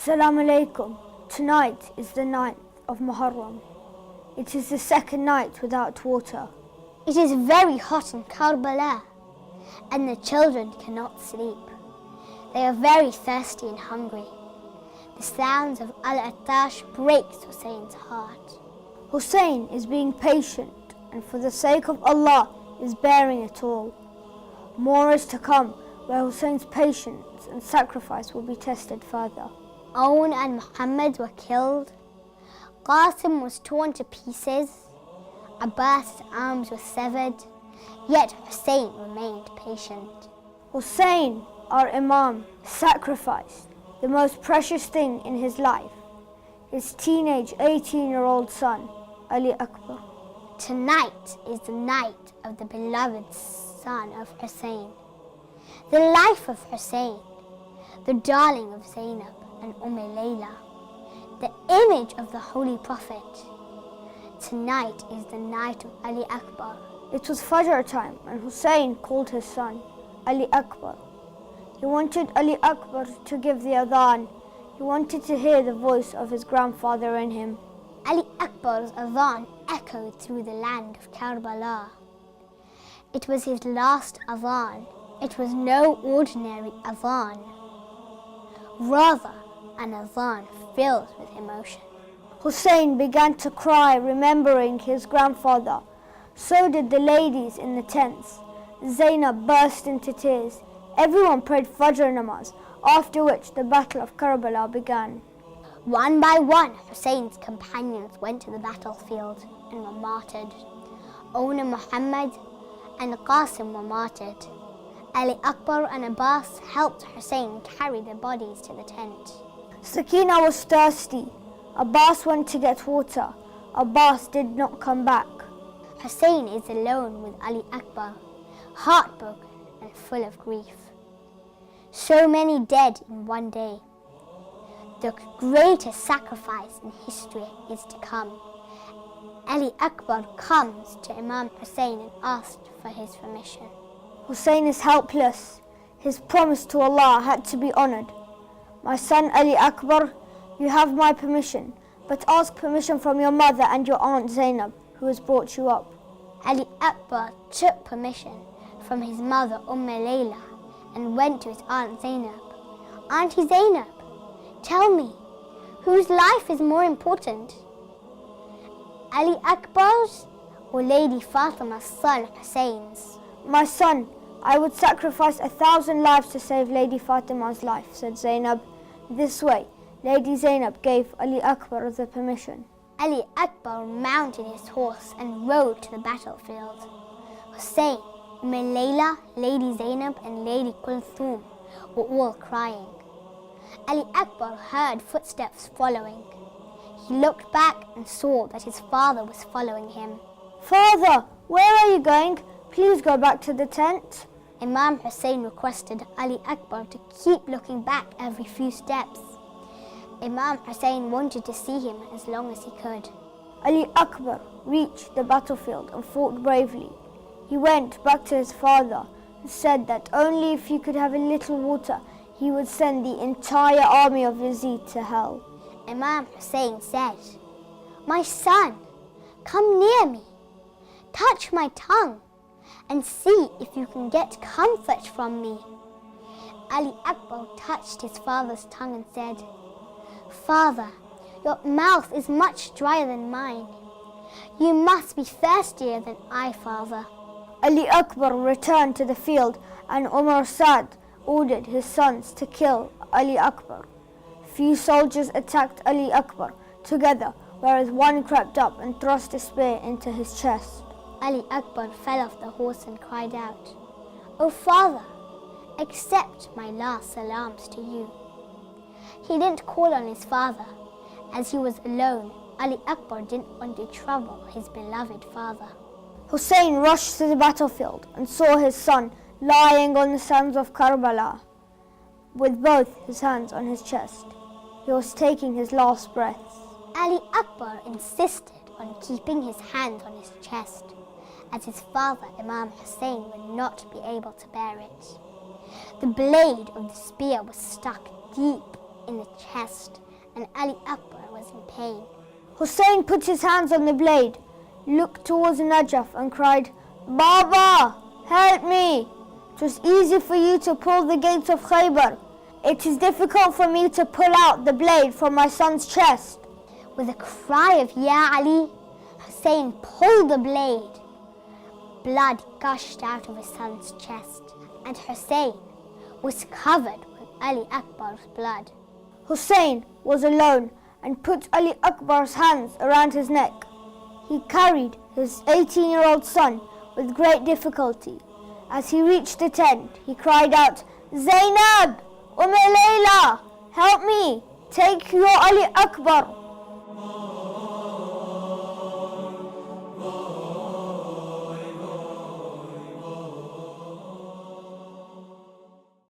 Assalamu alaikum. Tonight is the 9th of Muharram. It is the second night without water. It is very hot in Karbala, and the children cannot sleep. They are very thirsty and hungry. The sounds of Al-Attash breaks Hussein's heart. Hussein is being patient and for the sake of Allah is bearing it all. More is to come where Hussein's patience and sacrifice will be tested further. Own and Muhammad were killed. Qasim was torn to pieces. Abbas's arms were severed. Yet Hussein remained patient. Hussein, our Imam, sacrificed the most precious thing in his life, his teenage 18-year-old son, Ali Akbar. Tonight is the night of the beloved son of Hussein, the life of Hussein, the darling of Zainab and Layla, the image of the Holy Prophet. Tonight is the night of Ali Akbar. It was Fajr time and Hussein called his son, Ali Akbar. He wanted Ali Akbar to give the adhan. He wanted to hear the voice of his grandfather in him. Ali Akbar's adhan echoed through the land of Karbala. It was his last adhan. It was no ordinary adhan, rather an adhan filled with emotion. Hussein began to cry, remembering his grandfather. So did the ladies in the tents. Zainab burst into tears. Everyone prayed Fajr namaz, after which the Battle of Karbala began. One by one, Hussein's companions went to the battlefield and were martyred. Owner Muhammad and Qasim were martyred. Ali Akbar and Abbas helped Hussein carry their bodies to the tent. Sakina was thirsty. Abbas went to get water. Abbas did not come back. Hussein is alone with Ali Akbar, heartbroken and full of grief. So many dead in one day. The greatest sacrifice in history is to come. Ali Akbar comes to Imam Hussein and asked for his permission. Hussein is helpless. His promise to Allah had to be honored. My son Ali Akbar, you have my permission, but ask permission from your mother and your aunt Zainab, who has brought you up. Ali Akbar took permission from his mother Layla and went to his aunt Zainab. Auntie Zainab, tell me, whose life is more important? Ali Akbar's or Lady Fatema's son Hussein's? My son, I would sacrifice 1,000 lives to save Lady Fatema's life, said Zainab. This way, Lady Zainab gave Ali Akbar the permission. Ali Akbar mounted his horse and rode to the battlefield. Hussein, Layla, Lady Zainab and Lady Kulthum were all crying. Ali Akbar heard footsteps following. He looked back and saw that his father was following him. Father, where are you going? Please go back to the tent. Imam Hussein requested Ali Akbar to keep looking back every few steps. Imam Hussein wanted to see him as long as he could. Ali Akbar reached the battlefield and fought bravely. He went back to his father and said that only if he could have a little water, he would send the entire army of Yazid to hell. Imam Hussein said, "My son, come near me, touch my tongue, and see if you can get comfort from me." Ali Akbar touched his father's tongue and said, "Father, your mouth is much drier than mine. You must be thirstier than I, father." Ali Akbar returned to the field and Umar Saad ordered his sons to kill Ali Akbar. Few soldiers attacked Ali Akbar together, whereas one crept up and thrust a spear into his chest. Ali Akbar fell off the horse and cried out, "O father, accept my last salams to you." He didn't call on his father. As he was alone, Ali Akbar didn't want to trouble his beloved father. Hussein rushed to the battlefield and saw his son lying on the sands of Karbala with both his hands on his chest. He was taking his last breaths. Ali Akbar insisted on keeping his hand on his chest, as his father Imam Hussein would not be able to bear it. The blade of the spear was stuck deep in the chest, and Ali Akbar was in pain. Hussein put his hands on the blade, looked towards Najaf and cried, Baba, help me! It was easy for you to pull the gates of Khaybar. It is difficult for me to pull out the blade from my son's chest. With a cry of Ya Ali, Hussein pulled the blade. Blood gushed out of his son's chest, and Hussein was covered with Ali Akbar's blood. Hussein was alone and put Ali Akbar's hands around his neck. He carried his 18-year-old son with great difficulty. As he reached the tent, he cried out, Zainab, Layla, help me, take your Ali Akbar.